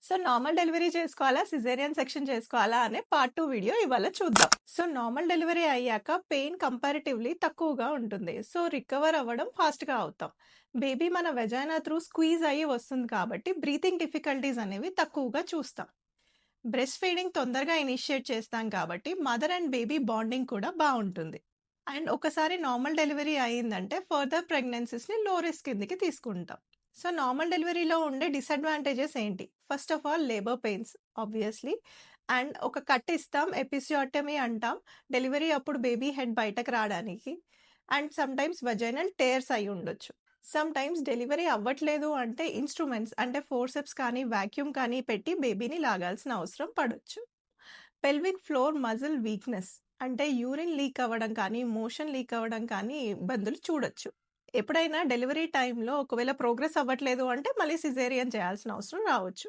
So, normal delivery చేసుకోవాలా? Caesarean section చేసుకోవాలా? అనే పార్ట్ 2 వీడియో ఇవాళ చూద్దాం. సో, నార్మల్ డెలివరీ అయ్యాక పెయిన్ కంపారిటివ్‌లీ తక్కువగా ఉంటుంది. సో, రికవర్ అవ్వడం ఫాస్ట్‌గా అవుతాం. బేబీ మన వెజైనా త్రూ స్క్వీజ్ అయ్యి వస్తుంది కాబట్టి బ్రీతింగ్ డిఫికల్టీస్ అనేవి తక్కువగా చూస్తాం. బ్రెస్ట్ ఫీడింగ్ తొందరగా ఇనిషియేట్ చేస్తాం కాబట్టి మదర్ అండ్ బేబీ బాండింగ్ కూడా బావుంటుంది. అండ్ ఒకసారి నార్మల్ డెలివరీ అయిందంటే ఫర్దర్ ప్రెగ్నెన్సీస్‌ని లో రిస్క్ కిందకి తీసుకుంటాం. సో, నార్మల్ డెలివరీలో ఉండే డిసడ్వాంటేజెస్ ఏంటి? First of all labour pains obviously. And ఒక కట్ ఇస్తాం, ఎపిసియోటమీ అంటాం. డెలివరీ అప్పుడు బేబీ హెడ్ బయటకు రాడానికి. అండ్ సమ్‌టైమ్స్ వజైనల్ టేర్స్ అయ్యి ఉండొచ్చు. సమ్‌టైమ్స్ డెలివరీ అవ్వట్లేదు అంటే ఇన్‌స్ట్రుమెంట్స్ అంటే ఫోర్సెప్స్ కానీ, వాక్యూమ్ కానీ పెట్టి బేబీని లాగాల్సిన అవసరం పడొచ్చు. పెల్విక్ ఫ్లోర్ మజిల్ వీక్‌నెస్ అంటే యూరిన్ లీక్ అవ్వడం కానీ, మోషన్ లీక్ అవ్వడం కానీ ఇబ్బందులు చూడొచ్చు. ఎప్పుడైనా డెలివరీ టైంలో ఒకవేళ ప్రోగ్రెస్ అవ్వట్లేదు అంటే మళ్ళీ సిజేరియన్ చేయాల్సిన అవసరం రావచ్చు.